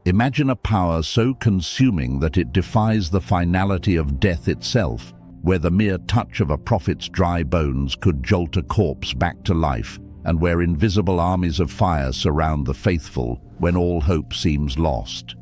Imagine a power so consuming that it defies the finality of death itself, where the mere touch of a prophet's dry bones could jolt a corpse back to life, and where invisible armies of fire surround the faithful when all hope seems lost.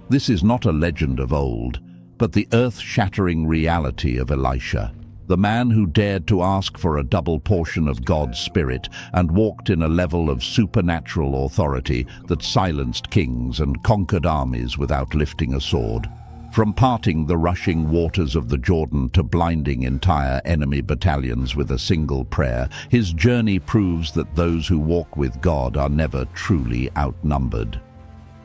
This is not a legend of old, but the earth-shattering reality of Elisha, the man who dared to ask for a double portion of God's Spirit and walked in a level of supernatural authority that silenced kings and conquered armies without lifting a sword. From parting the rushing waters of the Jordan to blinding entire enemy battalions with a single prayer, his journey proves that those who walk with God are never truly outnumbered.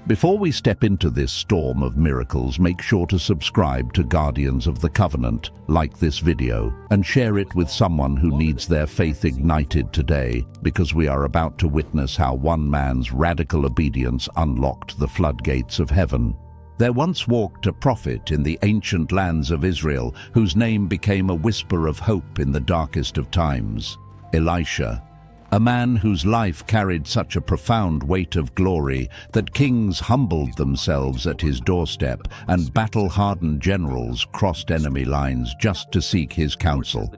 Before we step into this storm of miracles, make sure to subscribe to Guardians of the Covenant, like this video, and share it with someone who needs their faith ignited today, because we are about to witness how one man's radical obedience unlocked the floodgates of heaven. There once walked a prophet in the ancient lands of Israel, whose name became a whisper of hope in the darkest of times: Elisha. A man whose life carried such a profound weight of glory that kings humbled themselves at his doorstep and battle-hardened generals crossed enemy lines just to seek his counsel.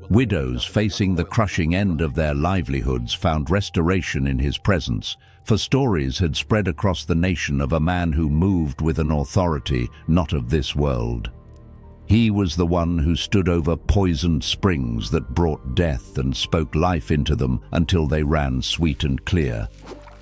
Widows facing the crushing end of their livelihoods found restoration in his presence, for stories had spread across the nation of a man who moved with an authority not of this world. He was the one who stood over poisoned springs that brought death and spoke life into them until they ran sweet and clear.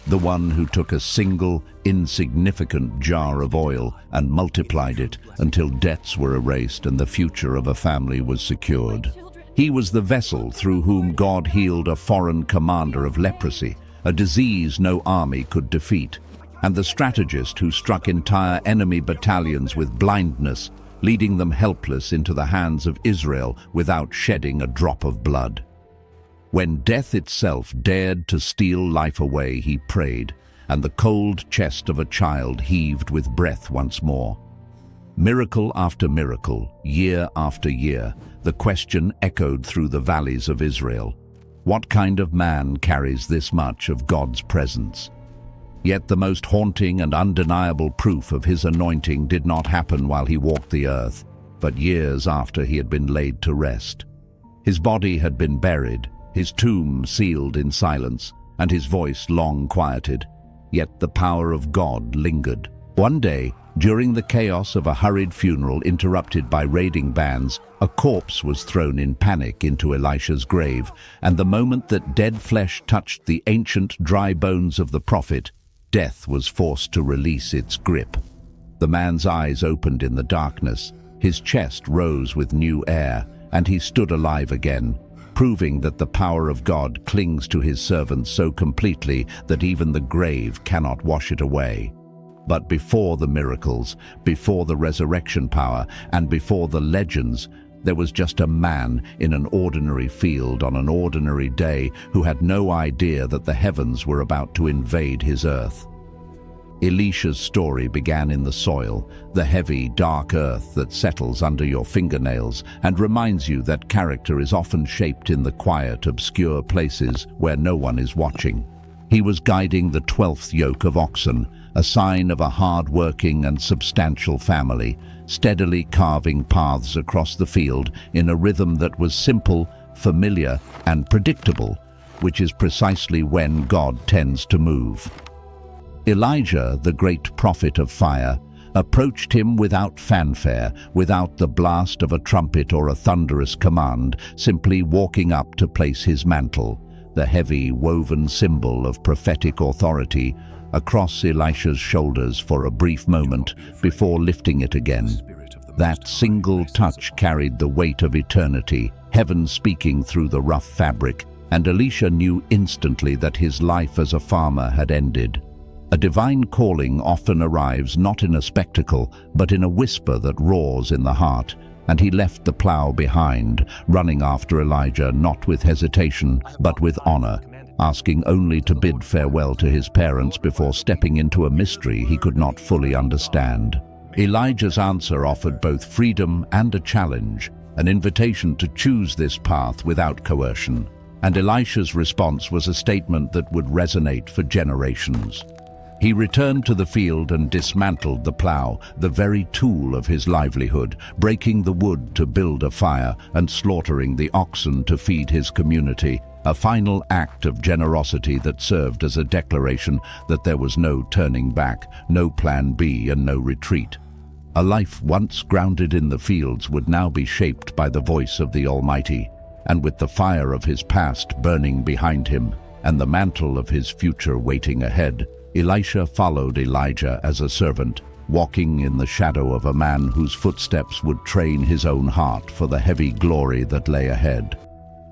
The one who took a single, insignificant jar of oil and multiplied it until debts were erased and the future of a family was secured. He was the vessel through whom God healed a foreign commander of leprosy, a disease no army could defeat, and the strategist who struck entire enemy battalions with blindness, leading them helpless into the hands of Israel without shedding a drop of blood. When death itself dared to steal life away, he prayed, and the cold chest of a child heaved with breath once more. Miracle after miracle, year after year, the question echoed through the valleys of Israel: what kind of man carries this much of God's presence? Yet the most haunting and undeniable proof of his anointing did not happen while he walked the earth, but years after he had been laid to rest. His body had been buried, his tomb sealed in silence, and his voice long quieted, yet the power of God lingered. One day, during the chaos of a hurried funeral interrupted by raiding bands, a corpse was thrown in panic into Elisha's grave, and the moment that dead flesh touched the ancient dry bones of the prophet, death was forced to release its grip. The man's eyes opened in the darkness, his chest rose with new air, and he stood alive again, proving that the power of God clings to his servants so completely that even the grave cannot wash it away. But before the miracles, before the resurrection power, and before the legends, there was just a man in an ordinary field on an ordinary day who had no idea that the heavens were about to invade his earth. Elisha's story began in the soil, the heavy, dark earth that settles under your fingernails and reminds you that character is often shaped in the quiet, obscure places where no one is watching. He was guiding the 12th yoke of oxen, a sign of a hard-working and substantial family, steadily carving paths across the field in a rhythm that was simple, familiar, and predictable, which is precisely when God tends to move. Elijah, the great prophet of fire, approached him without fanfare, without the blast of a trumpet or a thunderous command, simply walking up to place his mantle, the heavy, woven symbol of prophetic authority, across Elisha's shoulders for a brief moment before lifting it again. That single touch carried the weight of eternity, heaven speaking through the rough fabric, and Elisha knew instantly that his life as a farmer had ended. A divine calling often arrives not in a spectacle, but in a whisper that roars in the heart, and he left the plow behind, running after Elijah not with hesitation, but with honor, asking only to bid farewell to his parents before stepping into a mystery he could not fully understand. Elijah's answer offered both freedom and a challenge, an invitation to choose this path without coercion, and Elisha's response was a statement that would resonate for generations. He returned to the field and dismantled the plough, the very tool of his livelihood, breaking the wood to build a fire and slaughtering the oxen to feed his community, a final act of generosity that served as a declaration that there was no turning back, no plan B, and no retreat. A life once grounded in the fields would now be shaped by the voice of the Almighty, and with the fire of his past burning behind him and the mantle of his future waiting ahead, Elisha followed Elijah as a servant, walking in the shadow of a man whose footsteps would train his own heart for the heavy glory that lay ahead.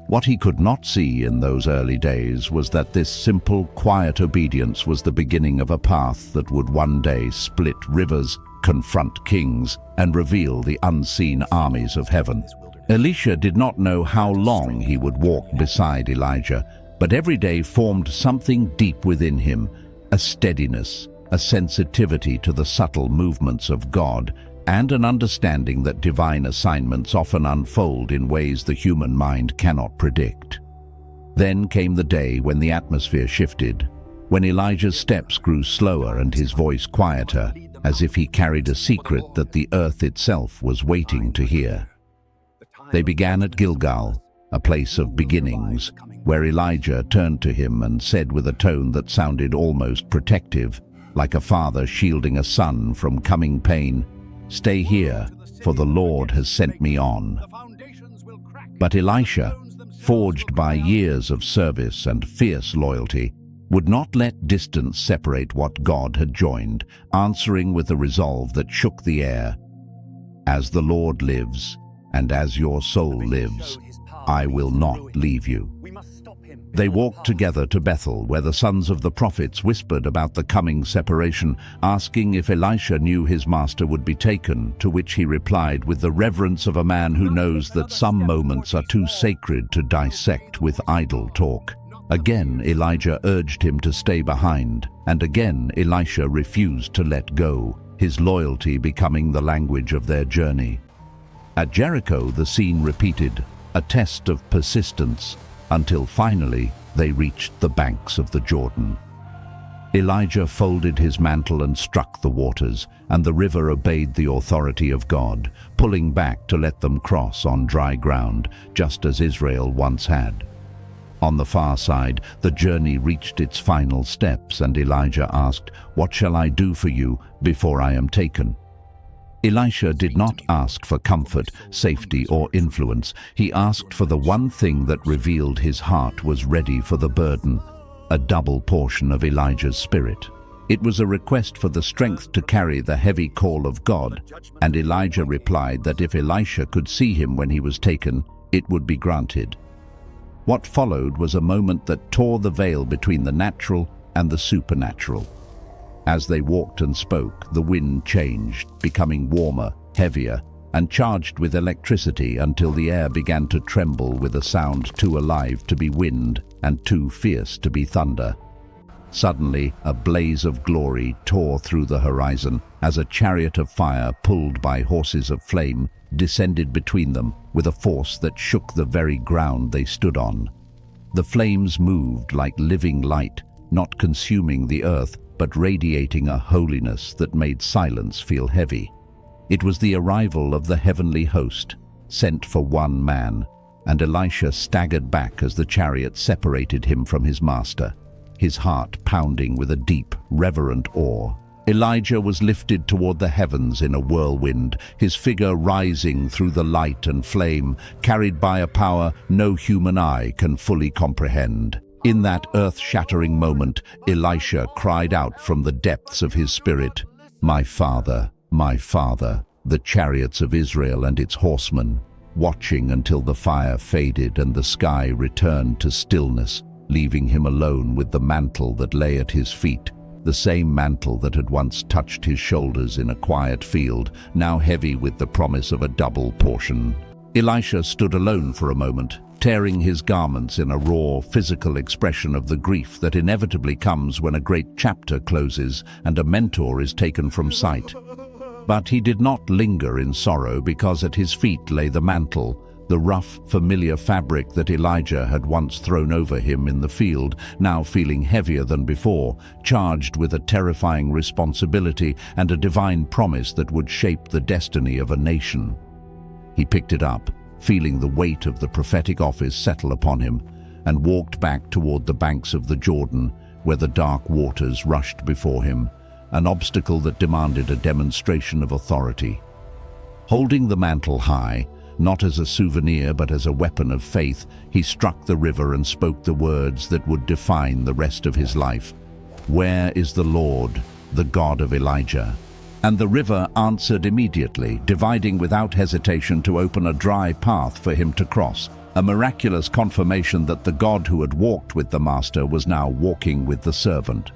What he could not see in those early days was that this simple, quiet obedience was the beginning of a path that would one day split rivers, confront kings, and reveal the unseen armies of heaven. Elisha did not know how long he would walk beside Elijah, but every day formed something deep within him, a steadiness, a sensitivity to the subtle movements of God, and an understanding that divine assignments often unfold in ways the human mind cannot predict. Then came the day when the atmosphere shifted, when Elijah's steps grew slower and his voice quieter, as if he carried a secret that the earth itself was waiting to hear. They began at Gilgal, a place of beginnings, where Elijah turned to him and said with a tone that sounded almost protective, like a father shielding a son from coming pain, "Stay here, for the Lord has sent me on." But Elisha, forged by years of service and fierce loyalty, would not let distance separate what God had joined, answering with a resolve that shook the air, "As the Lord lives, and as your soul lives, I will not leave you." They walked together to Bethel, where the sons of the prophets whispered about the coming separation, asking if Elisha knew his master would be taken, to which he replied with the reverence of a man who knows that some moments are too sacred to dissect with idle talk. Again Elijah urged him to stay behind, and again Elisha refused to let go, his loyalty becoming the language of their journey. At Jericho the scene repeated, a test of persistence, until finally they reached the banks of the Jordan. Elijah folded his mantle and struck the waters, and the river obeyed the authority of God, pulling back to let them cross on dry ground, just as Israel once had. On the far side, the journey reached its final steps, and Elijah asked, "What shall I do for you before I am taken?" Elisha did not ask for comfort, safety, or influence. He asked for the one thing that revealed his heart was ready for the burden, a double portion of Elijah's spirit. It was a request for the strength to carry the heavy call of God, and Elijah replied that if Elisha could see him when he was taken, it would be granted. What followed was a moment that tore the veil between the natural and the supernatural. As they walked and spoke, the wind changed, becoming warmer, heavier, and charged with electricity until the air began to tremble with a sound too alive to be wind and too fierce to be thunder. Suddenly, a blaze of glory tore through the horizon as a chariot of fire pulled by horses of flame descended between them with a force that shook the very ground they stood on. The flames moved like living light, not consuming the earth, but radiating a holiness that made silence feel heavy. It was the arrival of the heavenly host, sent for one man, and Elisha staggered back as the chariot separated him from his master, his heart pounding with a deep, reverent awe. Elijah was lifted toward the heavens in a whirlwind, his figure rising through the light and flame, carried by a power no human eye can fully comprehend. In that earth-shattering moment, Elisha cried out from the depths of his spirit, my Father, the chariots of Israel and its horsemen," watching until the fire faded and the sky returned to stillness, leaving him alone with the mantle that lay at his feet, the same mantle that had once touched his shoulders in a quiet field, now heavy with the promise of a double portion. Elisha stood alone for a moment, tearing his garments in a raw, physical expression of the grief that inevitably comes when a great chapter closes and a mentor is taken from sight. But he did not linger in sorrow, because at his feet lay the mantle, the rough, familiar fabric that Elijah had once thrown over him in the field, now feeling heavier than before, charged with a terrifying responsibility and a divine promise that would shape the destiny of a nation. He picked it up, feeling the weight of the prophetic office settle upon him, and walked back toward the banks of the Jordan, where the dark waters rushed before him, an obstacle that demanded a demonstration of authority. Holding the mantle high, not as a souvenir but as a weapon of faith, he struck the river and spoke the words that would define the rest of his life. "Where is the Lord, the God of Elijah?" And the river answered immediately, dividing without hesitation to open a dry path for him to cross, a miraculous confirmation that the God who had walked with the Master was now walking with the servant.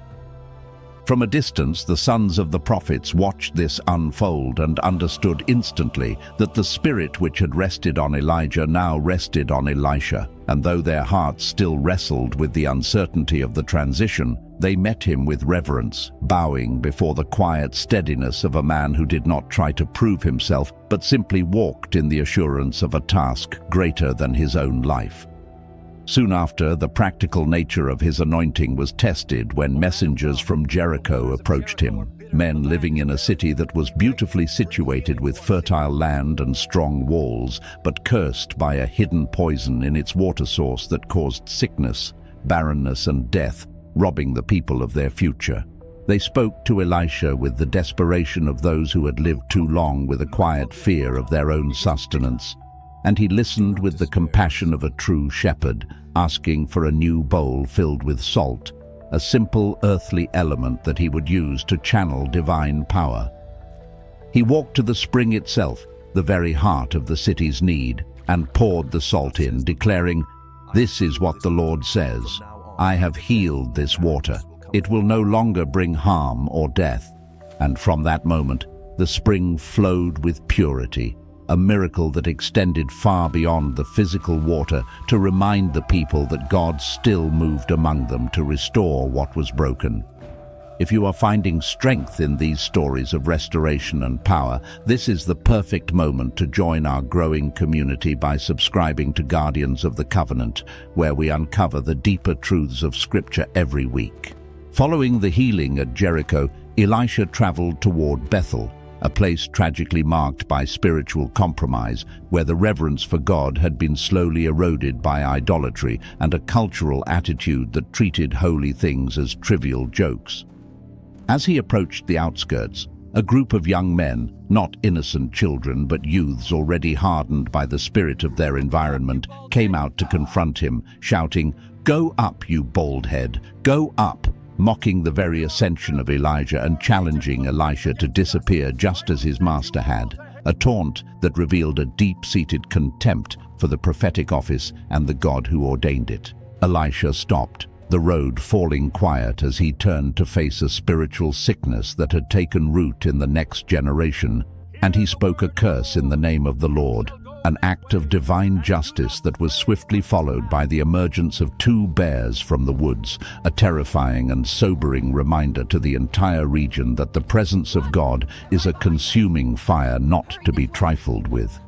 From a distance, the sons of the prophets watched this unfold and understood instantly that the spirit which had rested on Elijah now rested on Elisha, and though their hearts still wrestled with the uncertainty of the transition, they met him with reverence, bowing before the quiet steadiness of a man who did not try to prove himself, but simply walked in the assurance of a task greater than his own life. Soon after, the practical nature of his anointing was tested when messengers from Jericho approached him, men living in a city that was beautifully situated with fertile land and strong walls, but cursed by a hidden poison in its water source that caused sickness, barrenness, and death, robbing the people of their future. They spoke to Elisha with the desperation of those who had lived too long with a quiet fear of their own sustenance, and he listened with the compassion of a true shepherd, asking for a new bowl filled with salt, a simple earthly element that he would use to channel divine power. He walked to the spring itself, the very heart of the city's need, and poured the salt in, declaring, "This is what the Lord says. I have healed this water. It will no longer bring harm or death." And from that moment, the spring flowed with purity, a miracle that extended far beyond the physical water to remind the people that God still moved among them to restore what was broken. If you are finding strength in these stories of restoration and power, this is the perfect moment to join our growing community by subscribing to Guardians of the Covenant, where we uncover the deeper truths of Scripture every week. Following the healing at Jericho, Elisha traveled toward Bethel, a place tragically marked by spiritual compromise, where the reverence for God had been slowly eroded by idolatry and a cultural attitude that treated holy things as trivial jokes. As he approached the outskirts, a group of young men, not innocent children but youths already hardened by the spirit of their environment, came out to confront him, shouting, "Go up, you bald head, go up!" mocking the very ascension of Elijah and challenging Elisha to disappear just as his master had, a taunt that revealed a deep-seated contempt for the prophetic office and the God who ordained it. Elisha stopped, the road falling quiet as he turned to face a spiritual sickness that had taken root in the next generation, and he spoke a curse in the name of the Lord, an act of divine justice that was swiftly followed by the emergence of two bears from the woods, a terrifying and sobering reminder to the entire region that the presence of God is a consuming fire not to be trifled with.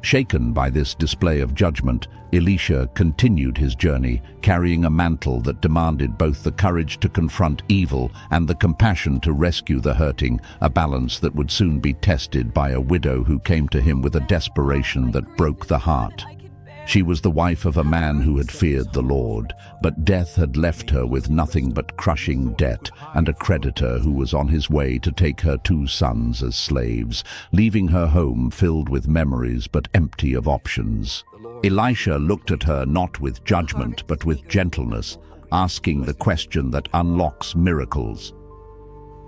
Shaken by this display of judgment, Elisha continued his journey, carrying a mantle that demanded both the courage to confront evil and the compassion to rescue the hurting, a balance that would soon be tested by a widow who came to him with a desperation that broke the heart. She was the wife of a man who had feared the Lord, but death had left her with nothing but crushing debt and a creditor who was on his way to take her 2 sons as slaves, leaving her home filled with memories but empty of options. Elisha looked at her not with judgment but with gentleness, asking the question that unlocks miracles.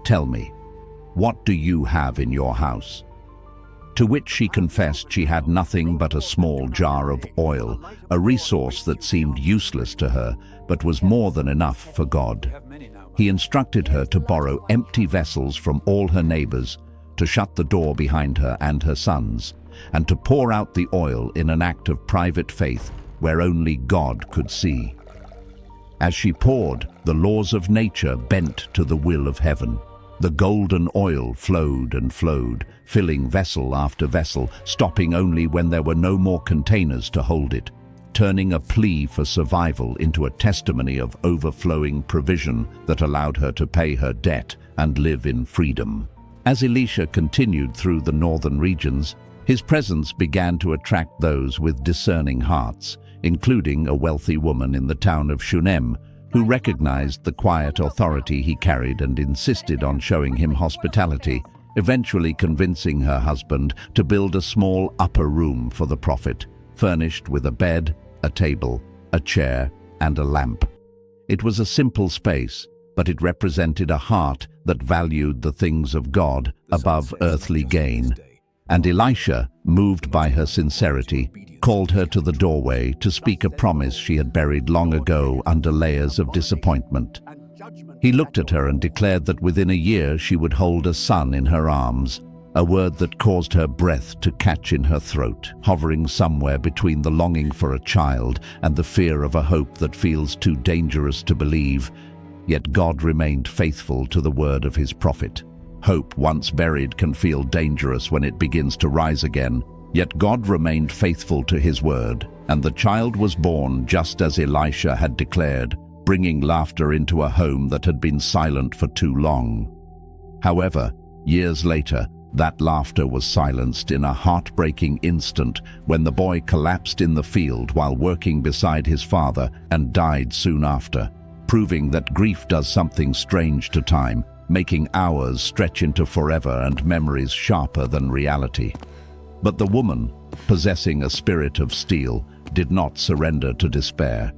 "Tell me, what do you have in your house?" To which she confessed she had nothing but a small jar of oil, a resource that seemed useless to her, but was more than enough for God. He instructed her to borrow empty vessels from all her neighbors, to shut the door behind her and her sons, and to pour out the oil in an act of private faith where only God could see. As she poured, the laws of nature bent to the will of heaven. The golden oil flowed and flowed, filling vessel after vessel, stopping only when there were no more containers to hold it, turning a plea for survival into a testimony of overflowing provision that allowed her to pay her debt and live in freedom. As Elisha continued through the northern regions, his presence began to attract those with discerning hearts, including a wealthy woman in the town of Shunem, who recognized the quiet authority he carried and insisted on showing him hospitality, eventually convincing her husband to build a small upper room for the prophet, furnished with a bed, a table, a chair, and a lamp. It was a simple space, but it represented a heart that valued the things of God above earthly gain. And Elisha, moved by her sincerity, called her to the doorway to speak a promise she had buried long ago under layers of disappointment. He looked at her and declared that within a year she would hold a son in her arms, a word that caused her breath to catch in her throat, hovering somewhere between the longing for a child and the fear of a hope that feels too dangerous to believe. Yet God remained faithful to the word of his prophet. Hope once buried can feel dangerous when it begins to rise again. Yet God remained faithful to his word, and the child was born just as Elisha had declared, bringing laughter into a home that had been silent for too long. However, years later, that laughter was silenced in a heartbreaking instant when the boy collapsed in the field while working beside his father and died soon after, proving that grief does something strange to time, making hours stretch into forever and memories sharper than reality. But the woman, possessing a spirit of steel, did not surrender to despair.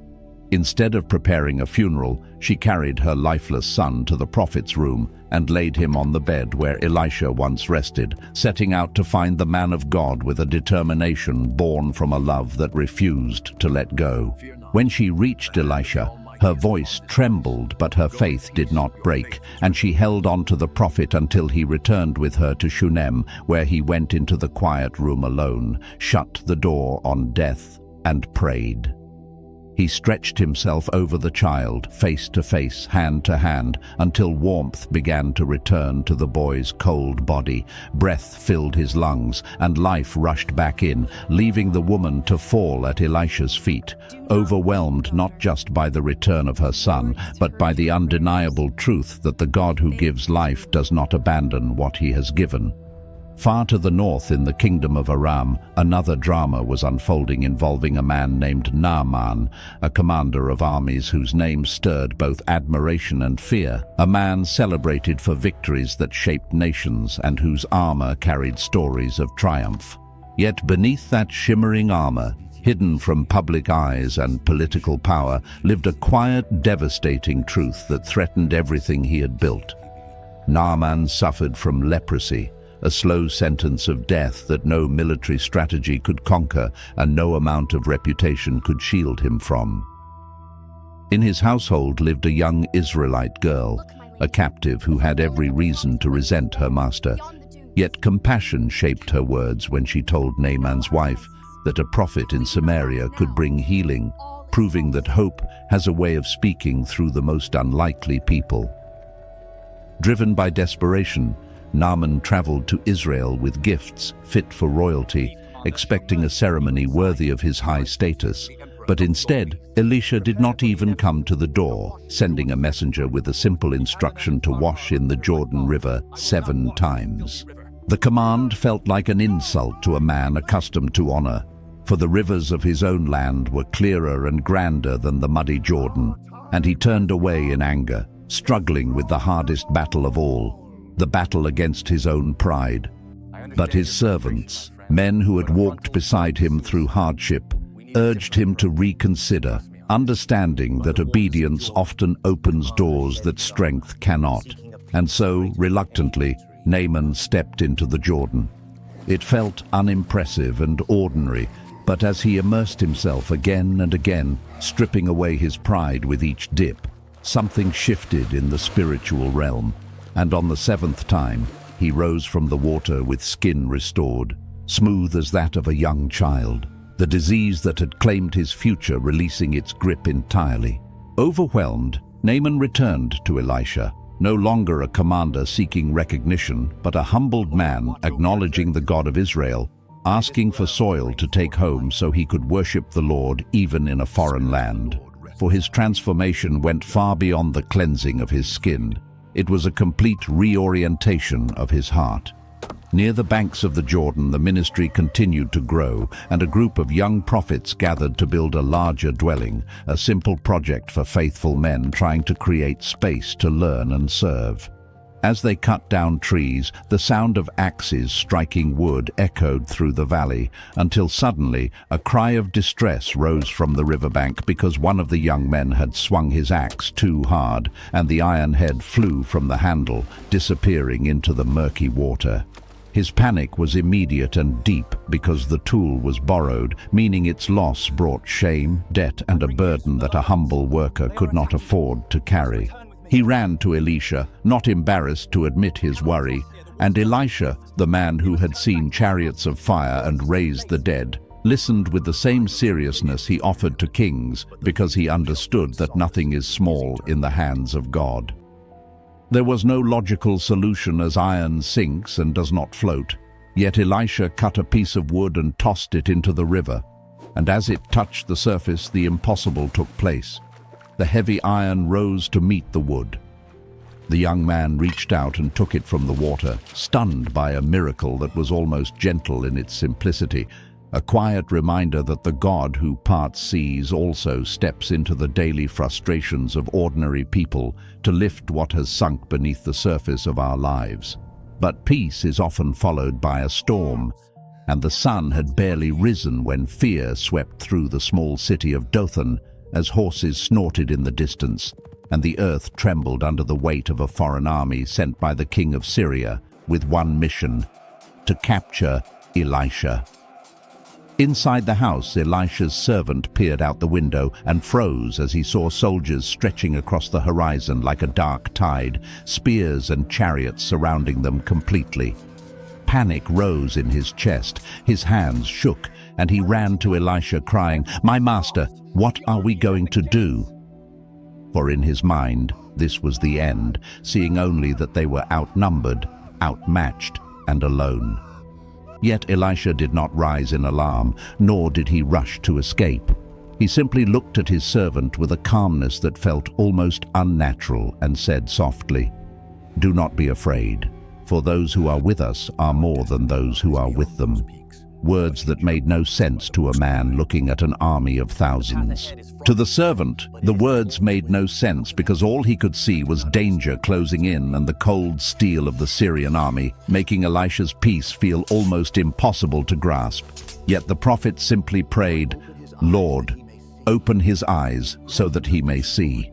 Instead of preparing a funeral, she carried her lifeless son to the prophet's room and laid him on the bed where Elisha once rested, setting out to find the man of God with a determination born from a love that refused to let go. When she reached Elisha, her voice trembled, but her faith did not break, and she held on to the prophet until he returned with her to Shunem, where he went into the quiet room alone, shut the door on death, and prayed. He stretched himself over the child, face to face, hand to hand, until warmth began to return to the boy's cold body. Breath filled his lungs, and life rushed back in, leaving the woman to fall at Elisha's feet, overwhelmed not just by the return of her son, but by the undeniable truth that the God who gives life does not abandon what he has given. Far to the north in the kingdom of Aram, another drama was unfolding involving a man named Naaman, a commander of armies whose name stirred both admiration and fear, a man celebrated for victories that shaped nations and whose armor carried stories of triumph. Yet beneath that shimmering armor, hidden from public eyes and political power, lived a quiet, devastating truth that threatened everything he had built. Naaman suffered from leprosy, a slow sentence of death that no military strategy could conquer and no amount of reputation could shield him from. In his household lived a young Israelite girl, a captive who had every reason to resent her master. Yet compassion shaped her words when she told Naaman's wife that a prophet in Samaria could bring healing, proving that hope has a way of speaking through the most unlikely people. Driven by desperation, Naaman traveled to Israel with gifts fit for royalty, expecting a ceremony worthy of his high status. But instead, Elisha did not even come to the door, sending a messenger with a simple instruction to wash in the Jordan River 7 times. The command felt like an insult to a man accustomed to honor, for the rivers of his own land were clearer and grander than the muddy Jordan, and he turned away in anger, struggling with the hardest battle of all, the battle against his own pride. But his servants, men who had walked beside him through hardship, urged him to reconsider, understanding that obedience often opens doors that strength cannot. And so, reluctantly, Naaman stepped into the Jordan. It felt unimpressive and ordinary, but as he immersed himself again and again, stripping away his pride with each dip, something shifted in the spiritual realm. And on the 7th time, he rose from the water with skin restored, smooth as that of a young child, the disease that had claimed his future releasing its grip entirely. Overwhelmed, Naaman returned to Elisha, no longer a commander seeking recognition, but a humbled man acknowledging the God of Israel, asking for soil to take home so he could worship the Lord even in a foreign land. For his transformation went far beyond the cleansing of his skin. It was a complete reorientation of his heart. Near the banks of the Jordan, the ministry continued to grow, and a group of young prophets gathered to build a larger dwelling, a simple project for faithful men trying to create space to learn and serve. As they cut down trees, the sound of axes striking wood echoed through the valley, until suddenly a cry of distress rose from the riverbank because one of the young men had swung his axe too hard, and the iron head flew from the handle, disappearing into the murky water. His panic was immediate and deep because the tool was borrowed, meaning its loss brought shame, debt, and a burden that a humble worker could not afford to carry. He ran to Elisha, not embarrassed to admit his worry, and Elisha, the man who had seen chariots of fire and raised the dead, listened with the same seriousness he offered to kings, because he understood that nothing is small in the hands of God. There was no logical solution, as iron sinks and does not float. Yet Elisha cut a piece of wood and tossed it into the river, and as it touched the surface, the impossible took place. The heavy iron rose to meet the wood. The young man reached out and took it from the water, stunned by a miracle that was almost gentle in its simplicity, a quiet reminder that the God who parts seas also steps into the daily frustrations of ordinary people to lift what has sunk beneath the surface of our lives. But peace is often followed by a storm, and the sun had barely risen when fear swept through the small city of Dothan as horses snorted in the distance, and the earth trembled under the weight of a foreign army sent by the king of Syria with one mission: to capture Elisha. Inside the house, Elisha's servant peered out the window and froze as he saw soldiers stretching across the horizon like a dark tide, spears and chariots surrounding them completely. Panic rose in his chest, his hands shook, and he ran to Elisha crying, "My master, what are we going to do?" For in his mind, this was the end, seeing only that they were outnumbered, outmatched, and alone. Yet Elisha did not rise in alarm, nor did he rush to escape. He simply looked at his servant with a calmness that felt almost unnatural and said softly, "Do not be afraid, for those who are with us are more than those who are with them." Words that made no sense to a man looking at an army of thousands. To the servant, the words made no sense because all he could see was danger closing in and the cold steel of the Syrian army, making Elisha's peace feel almost impossible to grasp. Yet the prophet simply prayed, "Lord, open his eyes so that he may see."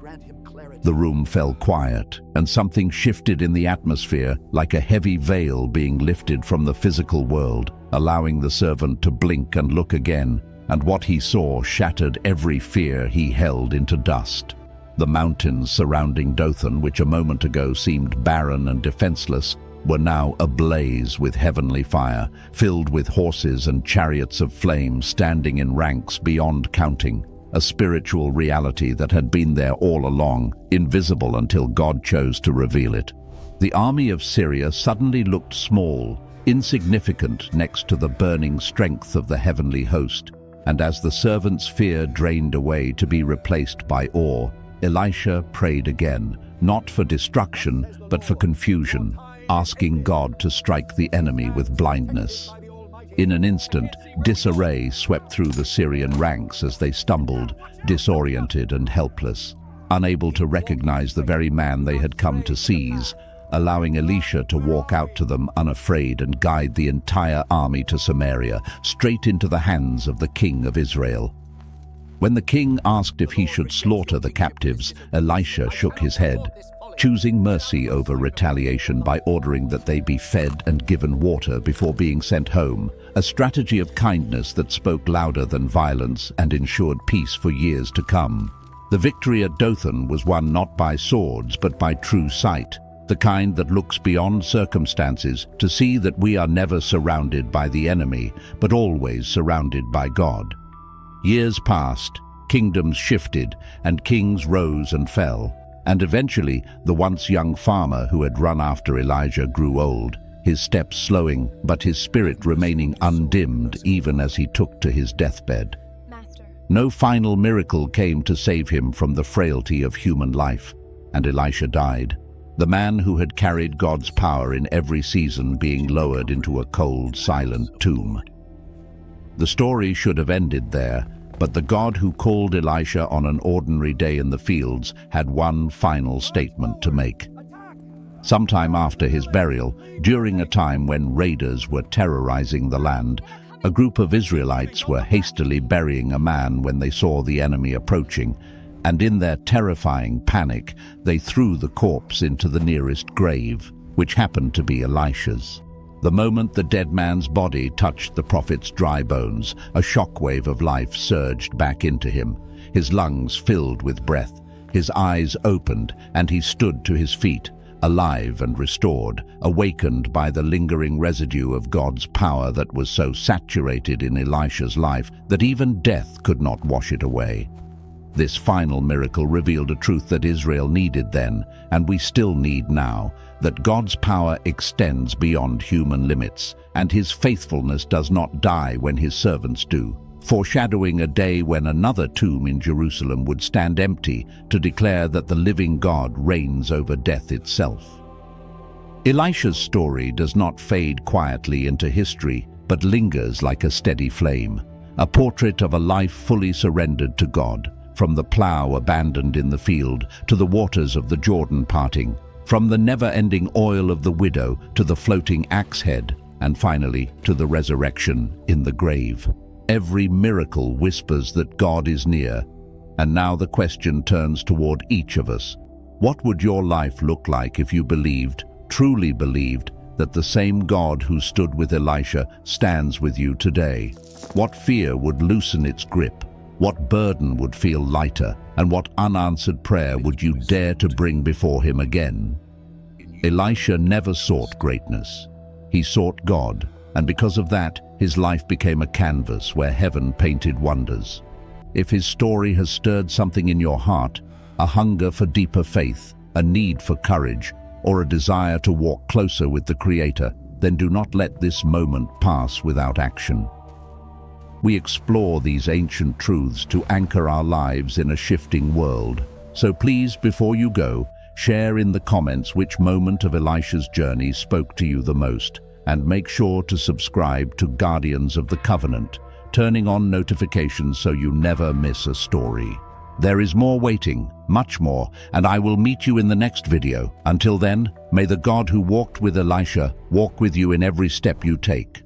The room fell quiet, and something shifted in the atmosphere, like a heavy veil being lifted from the physical world, allowing the servant to blink and look again, and what he saw shattered every fear he held into dust. The mountains surrounding Dothan, which a moment ago seemed barren and defenseless, were now ablaze with heavenly fire, filled with horses and chariots of flame standing in ranks beyond counting. A spiritual reality that had been there all along, invisible until God chose to reveal it. The army of Syria suddenly looked small, insignificant next to the burning strength of the heavenly host, and as the servant's fear drained away to be replaced by awe, Elisha prayed again, not for destruction, but for confusion, asking God to strike the enemy with blindness. In an instant, disarray swept through the Syrian ranks as they stumbled, disoriented and helpless, unable to recognize the very man they had come to seize, allowing Elisha to walk out to them unafraid and guide the entire army to Samaria, straight into the hands of the king of Israel. When the king asked if he should slaughter the captives, Elisha shook his head, choosing mercy over retaliation by ordering that they be fed and given water before being sent home, a strategy of kindness that spoke louder than violence and ensured peace for years to come. The victory at Dothan was won not by swords but by true sight, the kind that looks beyond circumstances to see that we are never surrounded by the enemy, but always surrounded by God. Years passed, kingdoms shifted, and kings rose and fell, And eventually, the once young farmer who had run after Elijah grew old, his steps slowing, but his spirit remaining undimmed even as he took to his deathbed. No final miracle came to save him from the frailty of human life, and Elisha died, the man who had carried God's power in every season being lowered into a cold, silent tomb. The story should have ended there, but the God who called Elisha on an ordinary day in the fields had one final statement to make. Sometime after his burial, during a time when raiders were terrorizing the land, a group of Israelites were hastily burying a man when they saw the enemy approaching, and in their terrifying panic, they threw the corpse into the nearest grave, which happened to be Elisha's. The moment the dead man's body touched the prophet's dry bones, a shockwave of life surged back into him. His lungs filled with breath, his eyes opened, and he stood to his feet, alive and restored, awakened by the lingering residue of God's power that was so saturated in Elisha's life that even death could not wash it away. This final miracle revealed a truth that Israel needed then, and we still need now, that God's power extends beyond human limits, and his faithfulness does not die when his servants do, foreshadowing a day when another tomb in Jerusalem would stand empty to declare that the living God reigns over death itself. Elisha's story does not fade quietly into history, but lingers like a steady flame, a portrait of a life fully surrendered to God, from the plough abandoned in the field to the waters of the Jordan parting, from the never-ending oil of the widow to the floating axe head, and finally to the resurrection in the grave. Every miracle whispers that God is near, and now the question turns toward each of us. What would your life look like if you believed, truly believed, that the same God who stood with Elisha stands with you today? What fear would loosen its grip? What burden would feel lighter, and what unanswered prayer would you dare to bring before him again? Elisha never sought greatness. He sought God, and because of that, his life became a canvas where heaven painted wonders. If his story has stirred something in your heart, a hunger for deeper faith, a need for courage, or a desire to walk closer with the Creator, then do not let this moment pass without action. We explore these ancient truths to anchor our lives in a shifting world. So please, before you go, share in the comments which moment of Elisha's journey spoke to you the most, and make sure to subscribe to Guardians of the Covenant, turning on notifications so you never miss a story. There is more waiting, much more, and I will meet you in the next video. Until then, may the God who walked with Elisha walk with you in every step you take.